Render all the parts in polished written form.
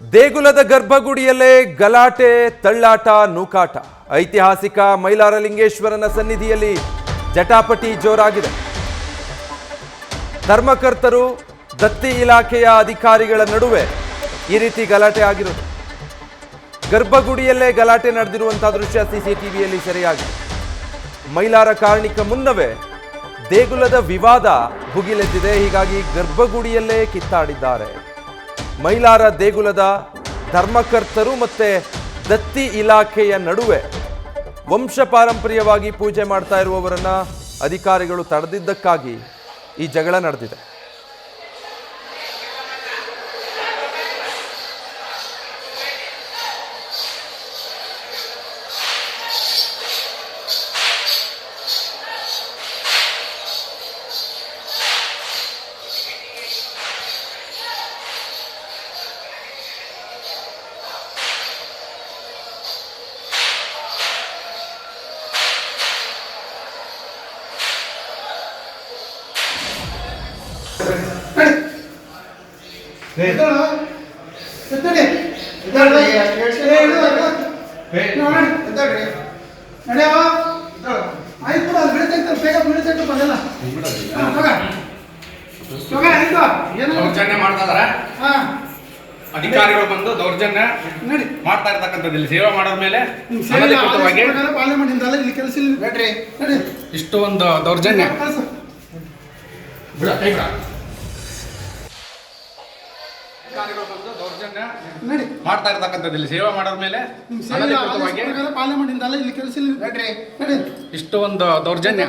ದೇಗುಲದ ಗರ್ಭಗುಡಿಯಲ್ಲೇ ಗಲಾಟೆ, ತಳ್ಳಾಟ, ನೂಕಾಟ. ಐತಿಹಾಸಿಕ ಮೈಲಾರ ಲಿಂಗೇಶ್ವರನ ಸನ್ನಿಧಿಯಲ್ಲಿ ಜಟಾಪಟಿ ಜೋರಾಗಿದೆ. ಧರ್ಮಕರ್ತರು, ದತ್ತಿ ಇಲಾಖೆಯ ಅಧಿಕಾರಿಗಳ ನಡುವೆ ಈ ರೀತಿ ಗಲಾಟೆ ಆಗಿರೋದು. ಗರ್ಭಗುಡಿಯಲ್ಲೇ ಗಲಾಟೆ ನಡೆದಿರುವಂತಹ ದೃಶ್ಯ ಸಿಸಿಟಿವಿಯಲ್ಲಿ ಸೆರೆಯಾಗಿದೆ. ಮೈಲಾರ ಕಾರಣಿಕ ಮುನ್ನವೇ ದೇಗುಲದ ವಿವಾದ ಭುಗಿಲೆದ್ದಿದೆ. ಹೀಗಾಗಿ ಗರ್ಭಗುಡಿಯಲ್ಲೇ ಕಿತ್ತಾಡಿದ್ದಾರೆ. ಮೈಲಾರ ದೇಗುಲದ ಧರ್ಮಕರ್ತರು ಮತ್ತೆ ದತ್ತಿ ಇಲಾಖೆಯ ನಡುವೆ ವಂಶ ಪಾರಂಪರ್ಯವಾಗಿ ಪೂಜೆ ಮಾಡ್ತಾ ಇರುವವರನ್ನ ಅಧಿಕಾರಿಗಳು ತಡೆದಿದ್ದಕ್ಕಾಗಿ ಈ ಜಗಳ ನಡೆದಿದೆ. ಅಧಿಕಾರಿಗಳು ಬಂದು ದೌರ್ಜನ್ಯ ಮಾಡ್ತಾ ಇರ್ತಕ್ಕಂಥದ್ದು ಇಲ್ಲಿ ಸೇವೆ ಮಾಡೋದ ಮೇಲೆ ಇಷ್ಟು ಒಂದು ದೌರ್ಜನ್ಯ ಮಾಡ್ತಾ ಇರ್ತಕ್ಕಂಥದ್ದು ಇಲ್ಲಿ ಸೇವೆ ಮಾಡೋದ ಮೇಲೆ ಇಷ್ಟು ಒಂದು ದೌರ್ಜನ್ಯ.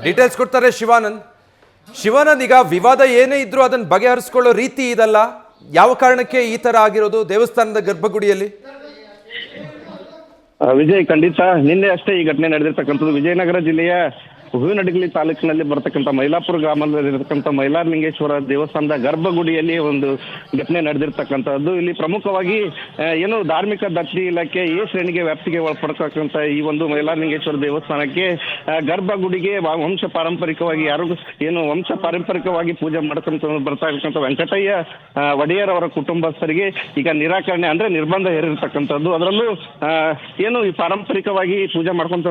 ಡೀಟೇಲ್ಸ್ ಕೊಡ್ತಾರೆ ಶಿವಾನಂದ್. ಈಗ ವಿವಾದ ಏನೇ ಇದ್ರೂ ಅದನ್ನು ಬಗೆಹರಿಸಿಕೊಳ್ಳೋ ರೀತಿ ಇದಲ್ಲ. ಯಾವ ಕಾರಣಕ್ಕೆ ಈ ತರ ಆಗಿರೋದು ದೇವಸ್ಥಾನದ ಗರ್ಭಗುಡಿಯಲ್ಲಿ? ವಿಜಯ್, ಖಂಡಿತ ನಿನ್ನೆ ಅಷ್ಟೇ ಈ ಘಟನೆ ನಡೆದಿರ್ತಕ್ಕಂಥದ್ದು. ವಿಜಯನಗರ ಜಿಲ್ಲೆಯ ಹೂವಿನಡಗಲಿ ತಾಲೂಕಿನಲ್ಲಿ ಬರ್ತಕ್ಕಂಥ ಮೈಲಾಪುರ ಗ್ರಾಮದಲ್ಲಿರ್ತಕ್ಕಂಥ ಮೈಲಾರ ಲಿಂಗೇಶ್ವರ ದೇವಸ್ಥಾನದ ಗರ್ಭಗುಡಿಯಲ್ಲಿ ಒಂದು ಘಟನೆ ನಡೆದಿರ್ತಕ್ಕಂಥದ್ದು. ಇಲ್ಲಿ ಪ್ರಮುಖವಾಗಿ ಏನು ಧಾರ್ಮಿಕ ದತ್ತಿ ಇಲಾಖೆ ಎ ಶ್ರೇಣಿಗೆ ವ್ಯಾಪ್ತಿಗೆ ಒಳಪಡ್ತಕ್ಕಂಥ ಈ ಒಂದು ಮೈಲಾರ ಲಿಂಗೇಶ್ವರ ದೇವಸ್ಥಾನಕ್ಕೆ ಗರ್ಭಗುಡಿಗೆ ವಂಶ ಪಾರಂಪರಿಕವಾಗಿ ಪೂಜೆ ಮಾಡ್ಕೊಂತ ಬರ್ತಾ ಇರ್ತಕ್ಕಂಥ ವೆಂಕಟಯ್ಯ ಒಡೆಯರ್ ಅವರ ಕುಟುಂಬಸ್ಥರಿಗೆ ಈಗ ನಿರಾಕರಣೆ ಅಂದ್ರೆ ನಿರ್ಬಂಧ ಹೇರಿರ್ತಕ್ಕಂಥದ್ದು. ಅದರಲ್ಲೂ ಏನು ಈ ಪಾರಂಪರಿಕವಾಗಿ ಪೂಜೆ ಮಾಡ್ಕೊಂತ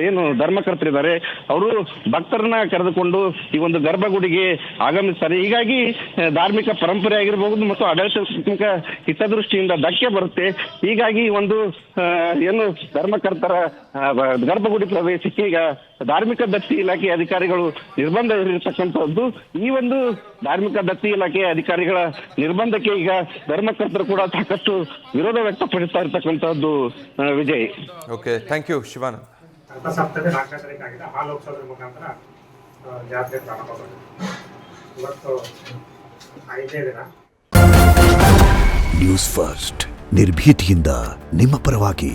ಏನು ಧರ್ಮಕರ್ತರಿದ್ದಾರೆ ಅವರು ಭಕ್ತರನ್ನ ಕರೆದುಕೊಂಡು ಈ ಒಂದು ಗರ್ಭಗುಡಿಗೆ ಆಗಮಿಸ್ತಾರೆ. ಹೀಗಾಗಿ ಧಾರ್ಮಿಕ ಪರಂಪರೆ ಆಗಿರಬಹುದು ಮತ್ತು ಆಡಳಿತಾತ್ಮಕ ಹಿತದೃಷ್ಟಿಯಿಂದ ಧಕ್ಕೆ ಬರುತ್ತೆ. ಹೀಗಾಗಿ ಒಂದು ಏನು ಧರ್ಮಕರ್ತರ ಗರ್ಭಗುಡಿ ಪ್ರವೇಶಕ್ಕೆ ಈಗ ಧಾರ್ಮಿಕ ದತ್ತಿ ಇಲಾಖೆ ಅಧಿಕಾರಿಗಳು ನಿರ್ಬಂಧ ಹೇರಿರ್ತಕ್ಕಂಥದ್ದು. ಈ ಒಂದು ಧಾರ್ಮಿಕ ದತ್ತಿ ಇಲಾಖೆ ಅಧಿಕಾರಿಗಳ ನಿರ್ಬಂಧಕ್ಕೆ ಈಗ ಧರ್ಮಕರ್ತರು ಕೂಡ ಸಾಕಷ್ಟು ವಿರೋಧ ವ್ಯಕ್ತಪಡಿಸ್ತಾ ಇರ್ತಕ್ಕಂಥದ್ದು. Vijay, okay, thank you Shivanand. ಸಪ್ತಮಿ 4ನೇ ತಾರೀಕು ಆಗಿದೆ. ಹಾಲು ಹೋಗ್ಸೋದ್ರ ಮುಖಾಂತರ ಜಾತ್ರೆ ಪ್ರಾರಂಭವಾಗಿದೆ. ಇವತ್ತು 5ನೇ ದಿನ. ನ್ಯೂಸ್ ಫಸ್ಟ್ ನಿರ್ಭೀತಿಯಿಂದ ನಿಮ್ಮ ಪರವಾಗಿ.